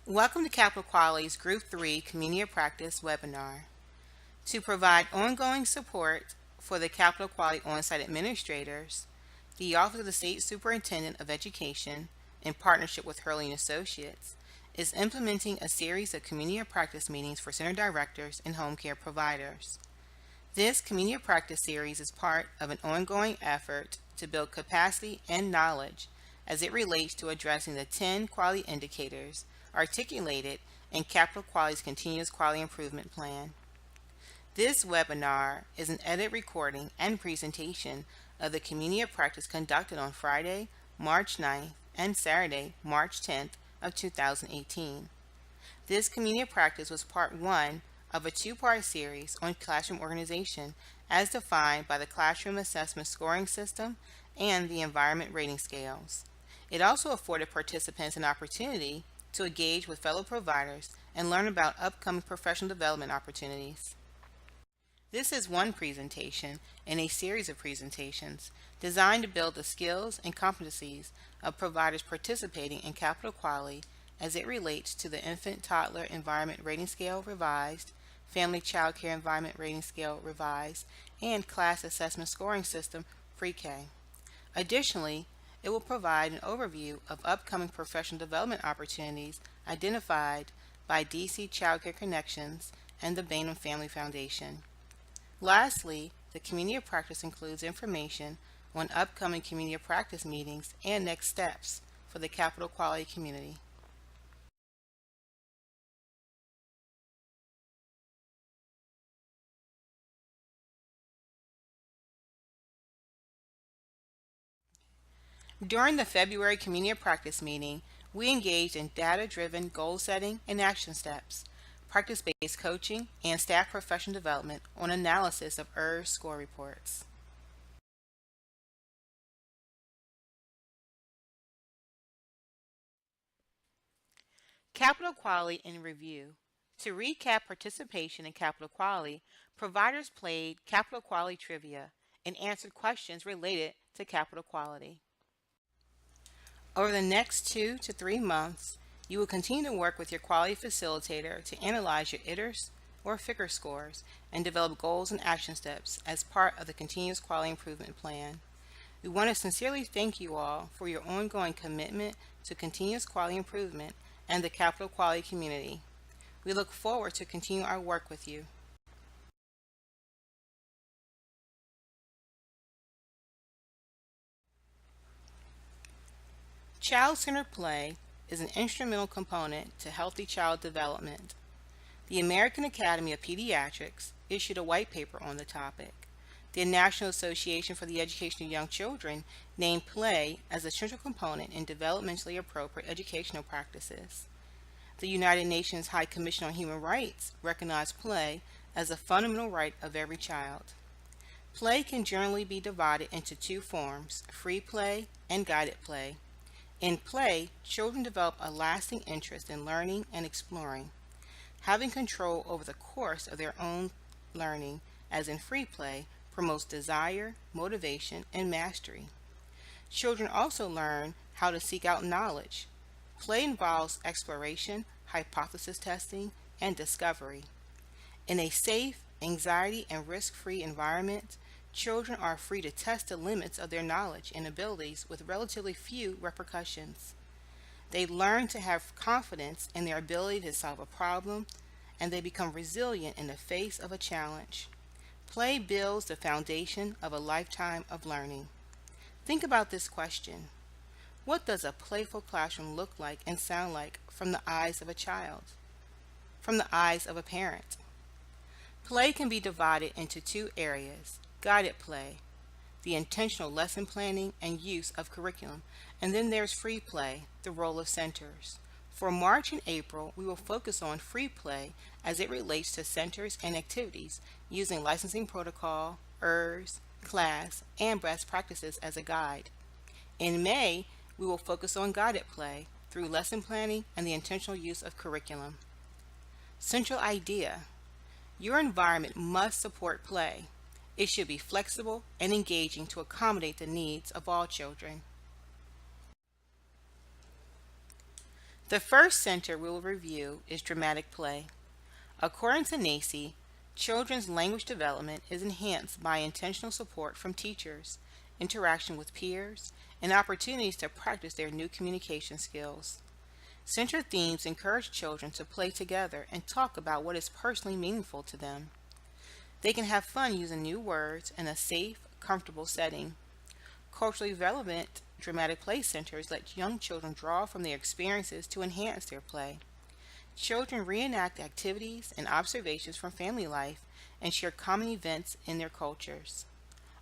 Welcome to Capital Quality's Group 3 Community of Practice webinar. To provide ongoing support for the Capital Quality on-site administrators, the Office of the State Superintendent of Education, in partnership with Hurley & Associates, is implementing a series of Community of Practice meetings for center directors and home care providers. This Community of Practice series is part of an ongoing effort to build capacity and knowledge as it relates to addressing the 10 quality indicators articulated in Capital Quality's Continuous Quality Improvement Plan. This webinar is an edited recording and presentation of the Community of Practice conducted on Friday, March 9th and Saturday, March 10th of 2018. This Community of Practice was part 1 of a two-part series on classroom organization as defined by the Classroom Assessment Scoring System and the Environment Rating Scales. It also afforded participants an opportunity to engage with fellow providers and learn about upcoming professional development opportunities. This is one presentation in a series of presentations designed to build the skills and competencies of providers participating in Capital Quality as it relates to the Infant Toddler Environment Rating Scale Revised, Family Child Care Environment Rating Scale Revised, and Class Assessment Scoring System Pre-K. Additionally, it will provide an overview of upcoming professional development opportunities identified by DC Child Care Connections and the Bainham Family Foundation. Lastly, the Community of Practice includes information on upcoming Community of Practice meetings and next steps for the Capital Quality community. During the February Community of Practice meeting, we engaged in data-driven goal setting and action steps, practice-based coaching, and staff professional development on analysis of ERS score reports. Capital Quality in Review. To recap participation in Capital Quality, providers played Capital Quality Trivia and answered questions related to Capital Quality. Over the next 2 to 3 months, you will continue to work with your quality facilitator to analyze your ITERS or FICR scores and develop goals and action steps as part of the Continuous Quality Improvement Plan. We want to sincerely thank you all for your ongoing commitment to continuous quality improvement and the Capital Quality community. We look forward to continue our work with you. Child-centered play is an instrumental component to healthy child development. The American Academy of Pediatrics issued a white paper on the topic. The National Association for the Education of Young Children named play as a central component in developmentally appropriate educational practices. The United Nations High Commission on Human Rights recognized play as a fundamental right of every child. Play can generally be divided into two forms, free play and guided play. In play, children develop a lasting interest in learning and exploring, having control over the course of their own learning, as in free play, promotes desire, motivation, and mastery. Children also learn how to seek out knowledge. Play involves exploration, hypothesis testing, and discovery. In a safe, anxiety, and risk-free environment, children are free to test the limits of their knowledge and abilities with relatively few repercussions. They learn to have confidence in their ability to solve a problem, and they become resilient in the face of a challenge. Play builds the foundation of a lifetime of learning. Think about this question. What does a playful classroom look like and sound like from the eyes of a child? From the eyes of a parent? Play can be divided into two areas: guided play, the intentional lesson planning and use of curriculum, and then there's free play, the role of centers. For March and April, we will focus on free play as it relates to centers and activities using licensing protocol, ERS, class, and best practices as a guide. In May, we will focus on guided play through lesson planning and the intentional use of curriculum. Central idea: your environment must support play. It should be flexible and engaging to accommodate the needs of all children. The first center we will review is dramatic play. According to NACE, children's language development is enhanced by intentional support from teachers, interaction with peers, and opportunities to practice their new communication skills. Center themes encourage children to play together and talk about what is personally meaningful to them. They can have fun using new words in a safe, comfortable setting. Culturally relevant dramatic play centers let young children draw from their experiences to enhance their play. Children reenact activities and observations from family life and share common events in their cultures.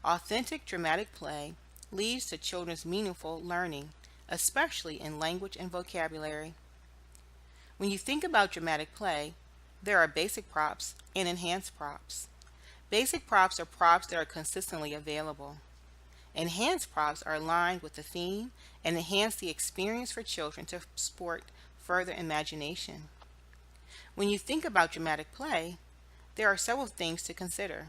Authentic dramatic play leads to children's meaningful learning, especially in language and vocabulary. When you think about dramatic play, there are basic props and enhanced props. Basic props are props that are consistently available. Enhanced props are aligned with the theme and enhance the experience for children to support further imagination. When you think about dramatic play, there are several things to consider.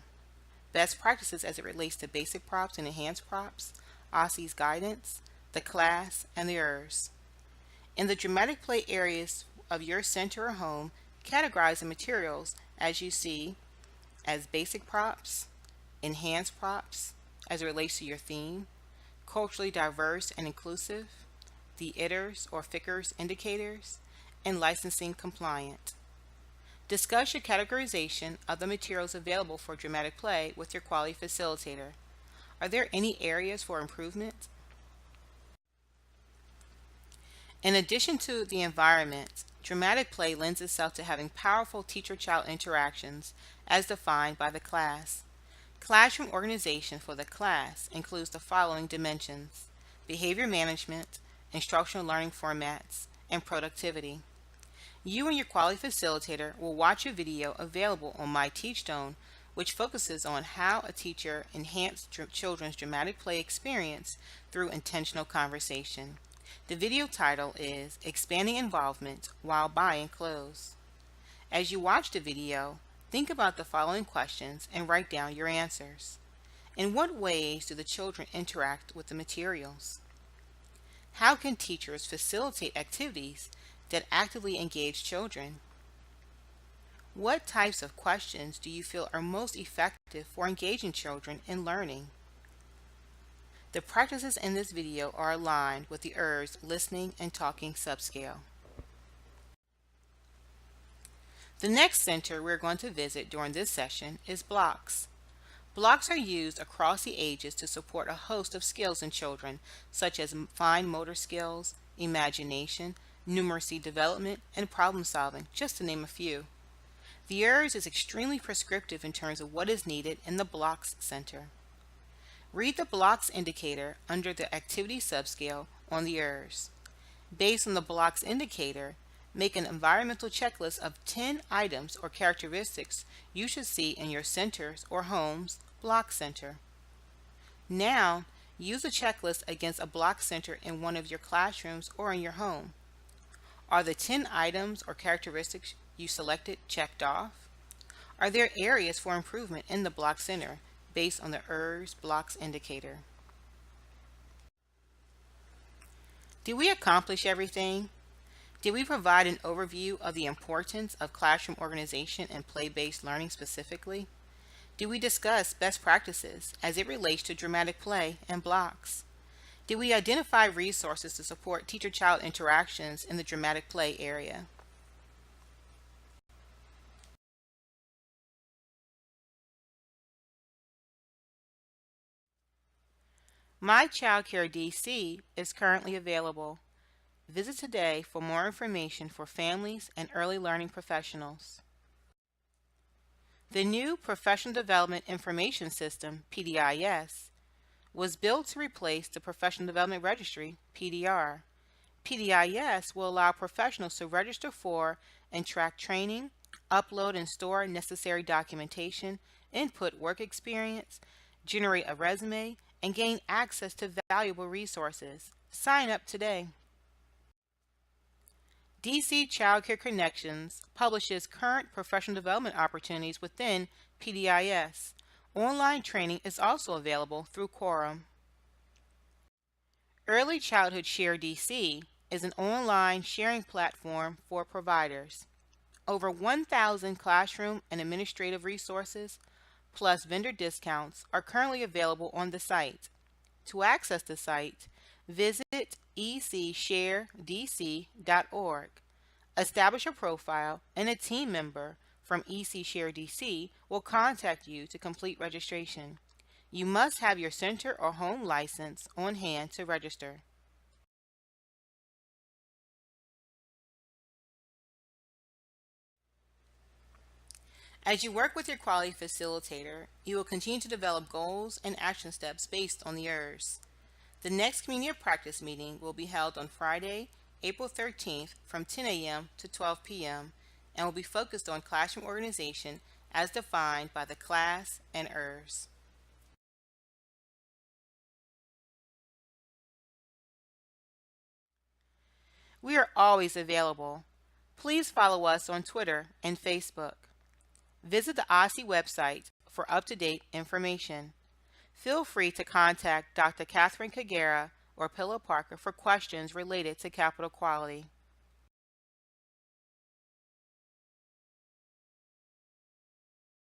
Best practices as it relates to basic props and enhanced props, OSSI's guidance, the class, and the ERS. In the dramatic play areas of your center or home, categorize the materials as you see as basic props, enhanced props as it relates to your theme, culturally diverse and inclusive, the ITERs or FICRs indicators, and licensing compliant. Discuss your categorization of the materials available for dramatic play with your quality facilitator. Are there any areas for improvement? In addition to the environment, dramatic play lends itself to having powerful teacher-child interactions as defined by the class. Classroom organization for the class includes the following dimensions: behavior management, instructional learning formats, and productivity. You and your quality facilitator will watch a video available on My Teachstone, which focuses on how a teacher enhanced children's dramatic play experience through intentional conversation. The video title is Expanding Involvement While Buying Clothes. As you watch the video, think about the following questions and write down your answers. In what ways do the children interact with the materials? How can teachers facilitate activities that actively engage children? What types of questions do you feel are most effective for engaging children in learning? The practices in this video are aligned with the ERS listening and talking subscale. The next center we're going to visit during this session is blocks. Blocks are used across the ages to support a host of skills in children, such as fine motor skills, imagination, numeracy development, and problem solving, just to name a few. The ERS is extremely prescriptive in terms of what is needed in the blocks center. Read the blocks indicator under the activity subscale on the ERS. Based on the blocks indicator, make an environmental checklist of 10 items or characteristics you should see in your centers or home's block center. Now, use the checklist against a block center in one of your classrooms or in your home. Are the 10 items or characteristics you selected checked off? Are there areas for improvement in the block center based on the ERS blocks indicator? Did we accomplish everything? Did we provide an overview of the importance of classroom organization and play-based learning specifically? Did we discuss best practices as it relates to dramatic play and blocks? Did we identify resources to support teacher-child interactions in the dramatic play area? My Child Care DC is currently available. Visit today for more information for families and early learning professionals. The new Professional Development Information System, PDIS, was built to replace the Professional Development Registry, PDR. PDIS will allow professionals to register for and track training, upload and store necessary documentation, input work experience, generate a resume, and gain access to valuable resources. Sign up today. DC Child Care Connections publishes current professional development opportunities within PDIS. Online training is also available through Quorum. Early Childhood Share DC is an online sharing platform for providers. Over 1,000 classroom and administrative resources, plus vendor discounts, are currently available on the site. To access the site, visit ecsharedc.org. Establish a profile, and a team member from EC Share DC will contact you to complete registration. You must have your center or home license on hand to register. As you work with your quality facilitator, you will continue to develop goals and action steps based on the ERS. The next Community of Practice meeting will be held on Friday, April 13th from 10 a.m. to 12 p.m. and will be focused on classroom organization as defined by the class and ERS. We are always available. Please follow us on Twitter and Facebook. Visit the OSSI website for up-to-date information. Feel free to contact Dr. Catherine Kagera or Pillow Parker for questions related to capital quality.